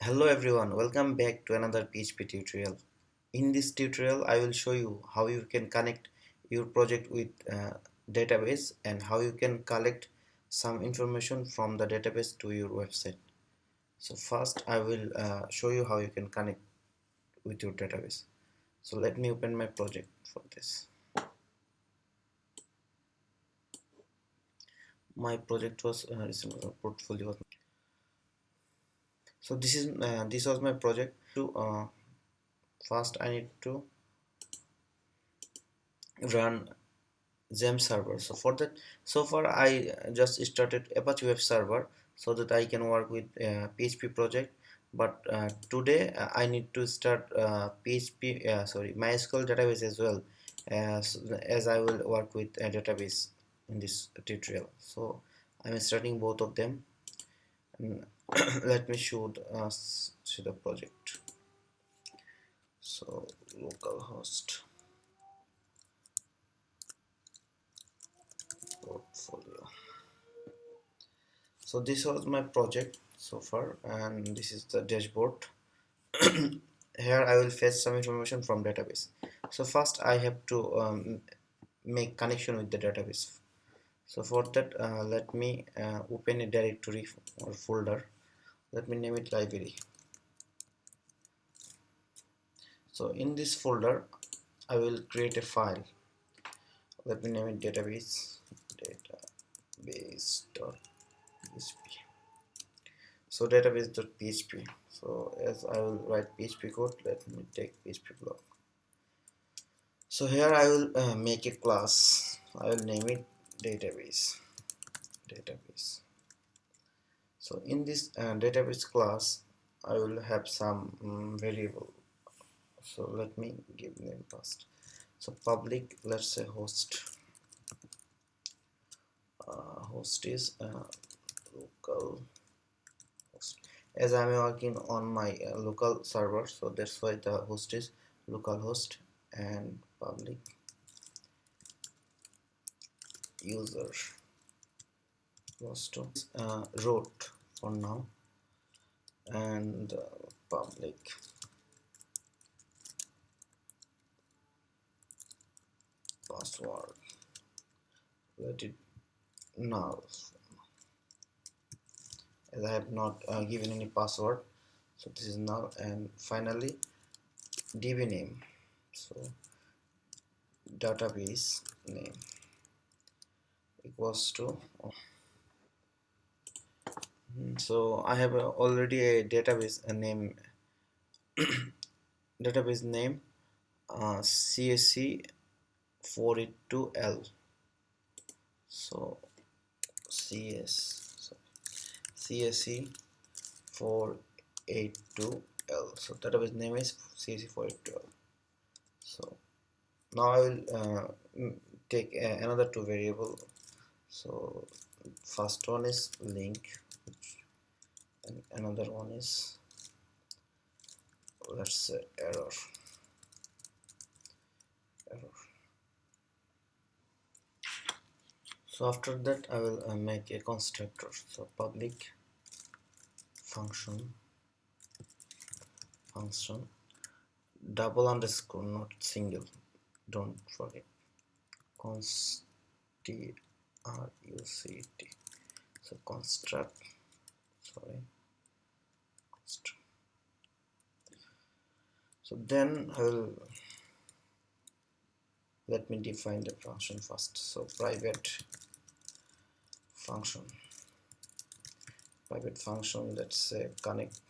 Hello everyone, welcome back to another PHP tutorial. In this tutorial, I will show you how you can connect your project with database and how you can collect some information from the database to your website. So first, I will show you how you can connect with your database. So let me open my project for this. My project was portfolio. So this was my project. To first, I need to run Gem server. So for that, so far I just started Apache web server so that I can work with PHP project. But today I need to start PHP sorry MySQL database as well, as I will work with a database in this tutorial. So I'm starting both of them. And let me show the project. So localhost portfolio. So this was my project so far, and this is the dashboard. Here I will fetch some information from database. So first I have to make connection with the database. So for that, let me open a directory or folder. Let me name it library. So in this folder I will create a file. Let me name it database.php. So database.php. So as I will write PHP code, let me take PHP block. So here I will make a class. I will name it database. So in this database class I will have some variable. So let me give name first. So public, let's say host. Host is local host. As I'm working on my local server, so that's why the host is localhost, and public user was to root for now, and public password, let it null, as I have not given any password, so this is null. And finally db name, so database name equals to so I have already a database name CSC482L. So CSC482L. So database name is CSC482L. So now I will take another two variable. So first one is link, and another one is, let's say, error. So after that I will make a constructor. So public function double underscore, not single, don't forget, const ruct. So construct, sorry, construct. So then I will, let me define the function first. So private function, let's say connect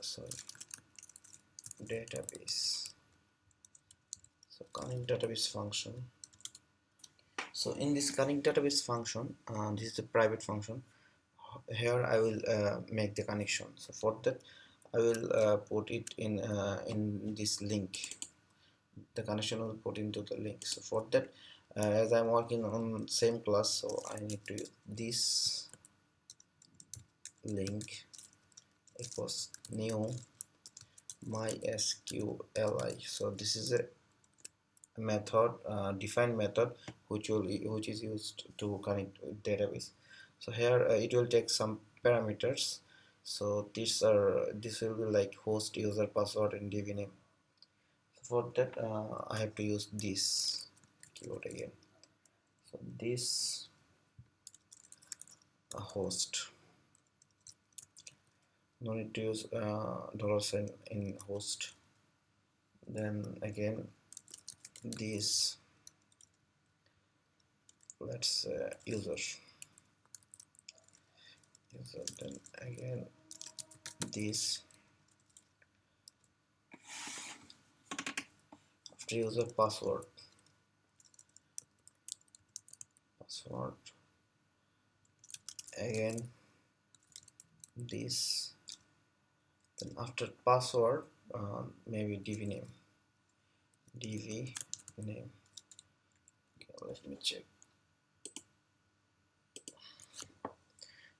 sorry database. So connect database function. So in this connect database function, this is the private function. Here I will make the connection. So for that I will put it in this link. The connection will put into the link. So for that, as I'm working on same class, so I need to use this link equals new mysqli. So this is a method, defined method, which is used to connect with database. So here it will take some parameters. So this will be like host, user, password, and db name. For that I have to use this keyword again. So this host, no need to use $sign in host. Then again this, let's user, then again this, after user, password, again this, then after password maybe dv name. Okay, let me check.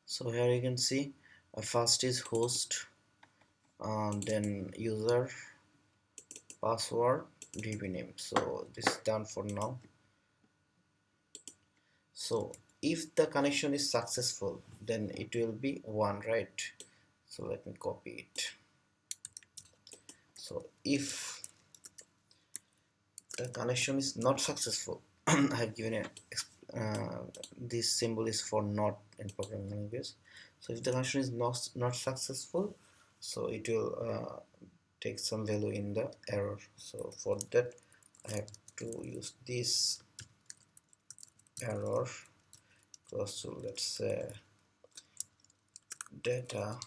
So here you can see first is host, then user, password, db name. So this is done for now. So if the connection is successful, then it will be 1, right? So let me copy it. So if the connection is not successful, I have given a this symbol is for not in programming language. So if the connection is not successful, so it will take some value in the error. So for that I have to use this error equals to, let's say, database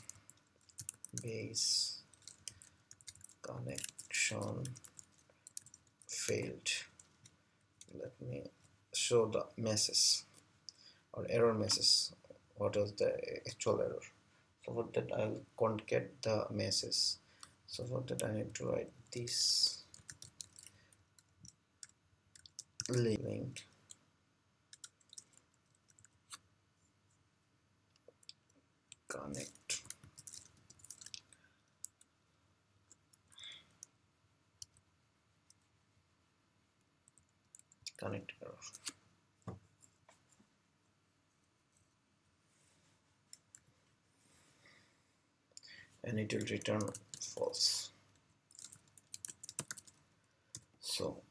connection failed. Let me show the message or error message. What is the actual error? So for that I will concat the message. So for that I need to write this link connect error, and it will return false. So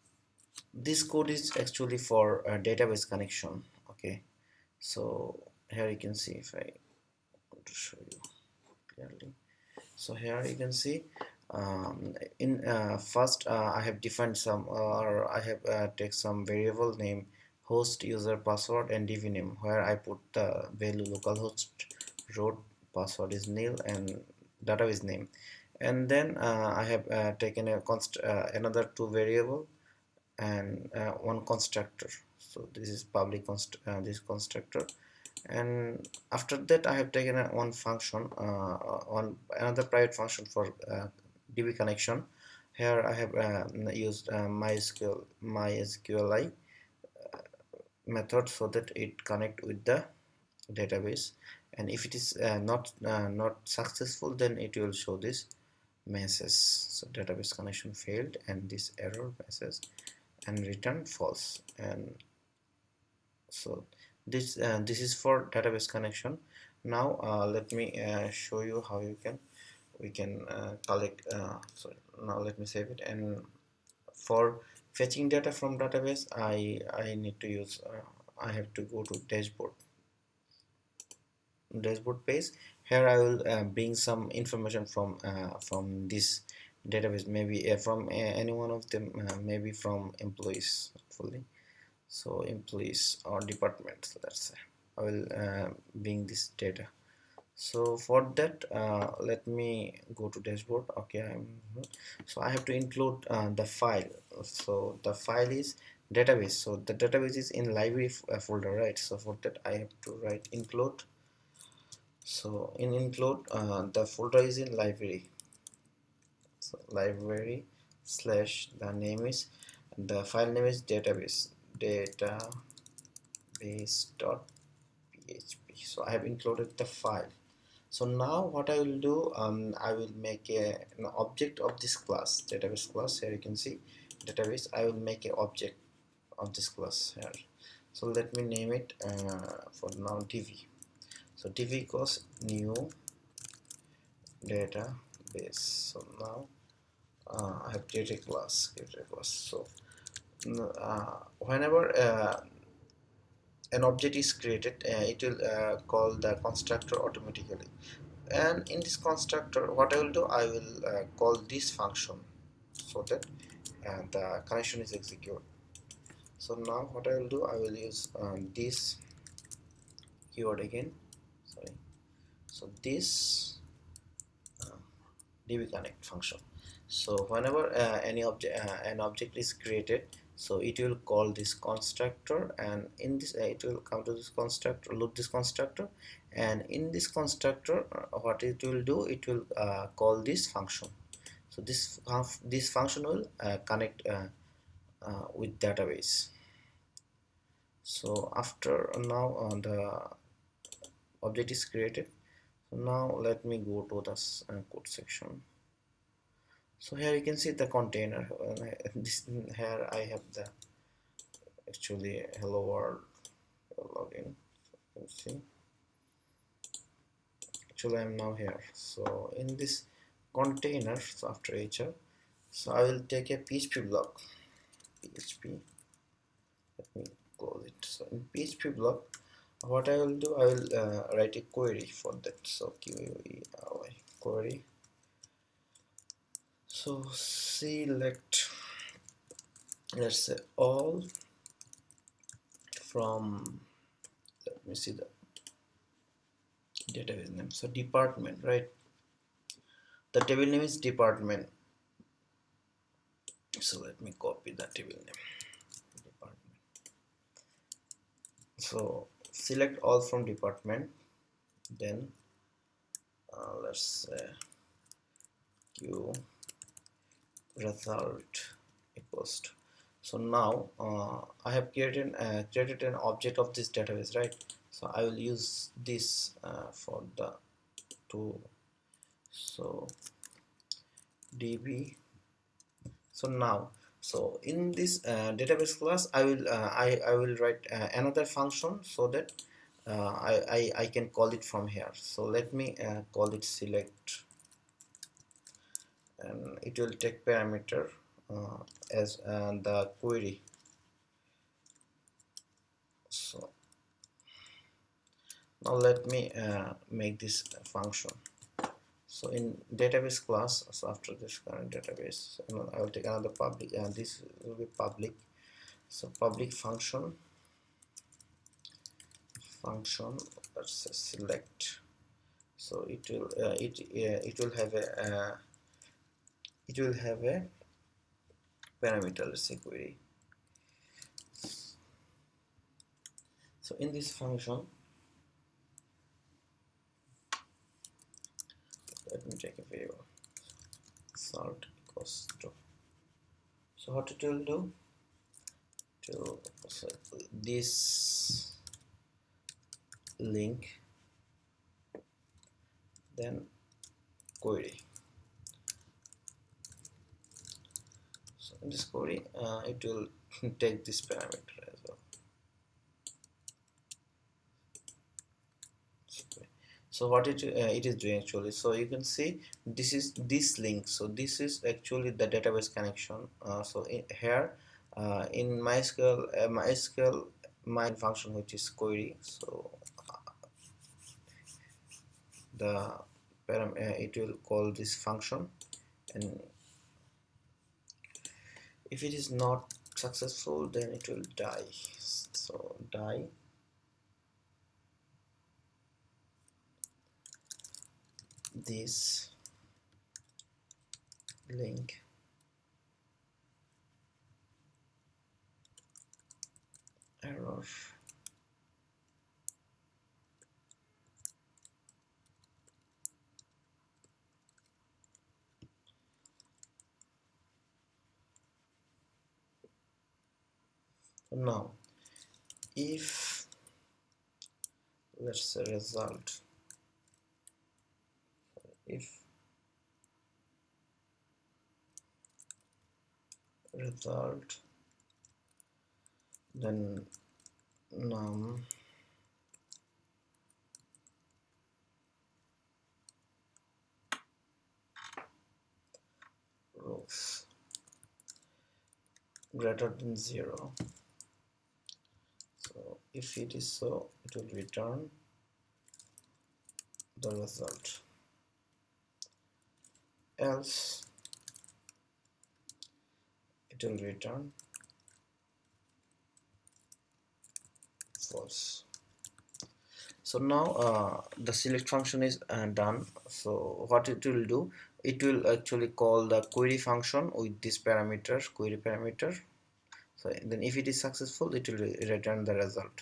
this code is actually for a database connection. Okay, so here you can see, if I want to show you clearly. So here you can see in first I have defined some, or I have take some variable name, host, user, password, and dv name, where I put the value localhost root, password is nil, and database name. And then I have taken a another two variable and one constructor. So this is public this constructor, and after that I have taken one function, another private function for db connection. Here I have used mysqli method, so that it connect with the database, and if it is not successful, then it will show this message. So database connection failed, and this error message, and return false. And so this is for database connection. Now let me show you how we can collect sorry, now let me save it. And for fetching data from database, I need to use I have to go to dashboard page. Here I will bring some information from this database, maybe from any one of them, maybe from employees, hopefully. So employees or departments, let's say I will bring this data. So for that let me go to dashboard. Okay, so I have to include the file. So the file is database, so the database is in library folder, right? So for that I have to write include. So in include the folder is in library, so library slash, the name is, the file name is database base.php. So I have included the file. So now what I will do, I will make an object of this class, database class. Here you can see database. I will make an object of this class here. So let me name it for now dv. So dv equals new database. So now I have created a class, so whenever an object is created, it will call the constructor automatically, and in this constructor what I will do, I will call this function so that the connection is executed. So now what I will do, I will use this keyword again, sorry. So this dbConnect function. So whenever an object is created, so it will call this constructor, and in this it will come to this constructor, loop this constructor, and in this constructor what it will do, it will call this function. So this function will connect with database. So after now the object is created. So now let me go to this code section. So here you can see the container. Here I have the actually hello world login. So you can see actually I'm now here. So in this container, so after hr, so I will take a PHP block. PHP, let me close it. So in PHP block, what I will do, I will write a query for that. So query. So select, let's say all from, let me see the database name. So department, right? The table name is department. So let me copy the table name, department. So select all from department, then let's say q result equals to. So now I have created an object of this database, right? So I will use this for the to. So db. So now, so in this database class, I will write another function so that I can call it from here. So let me call it select, and it will take parameter as the query. So now let me make this function. So in database class, so after this current database, I will take another public, and this will be public. So public function, let's say select. So it will it will have a parameter, let's say query. So in this function, let me take a variable salt equals to. So what it will do, to so this link, then query. So in this query it will take this parameter as well. So what it is doing actually, so you can see this is this link. So this is actually the database connection. So here in MySQL my function, which is query. So the it will call this function, and if it is not successful, then it will die. So die this link error. So now if let's say result, if result, then num greater than 0. So if it is so, it will return the result, else it will return false. So now the select function is done. So what it will do, it will actually call the query function with this parameter, query parameter. So then if it is successful, it will return the result.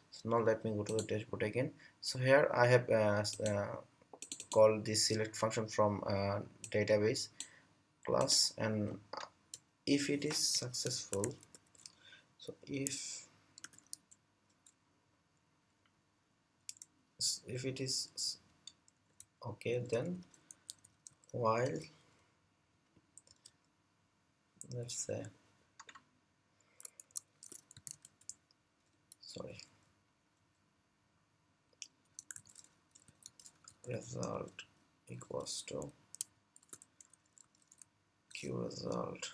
So now let me go to the dashboard again. So here I have called this select function from database class, and if it is successful, so if it is okay, then while, let's say, sorry, result equals to q result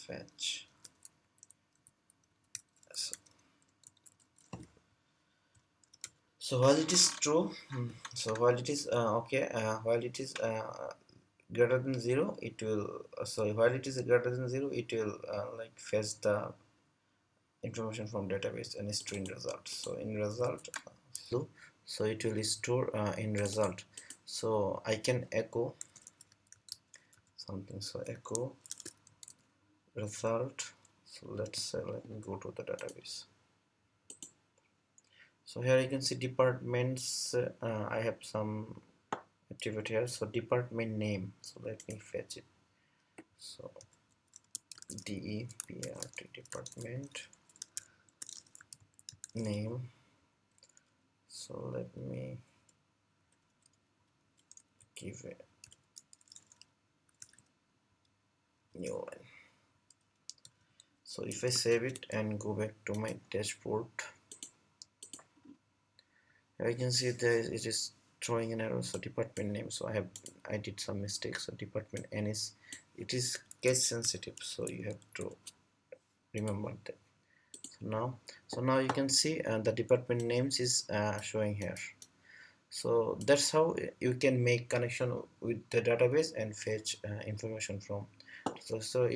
fetch. So, so while it is true, so while it is okay, while it is greater than 0, it will sorry, while it is greater than 0, it will like fetch the information from database and store in result. So in result, so it will store in result. So I can echo something, so echo result. So let's say, let me go to the database. So here you can see departments. I have some attribute here, so department name. So let me fetch it. So DEPRT, department name. So let me give a new one. So if I save it and go back to my dashboard, I can see there it is throwing an error. So department name, so I did some mistakes. So department n is, it is case sensitive, so you have to remember that. So now you can see the department names is showing here. So that's how you can make connection with the database and fetch information from. So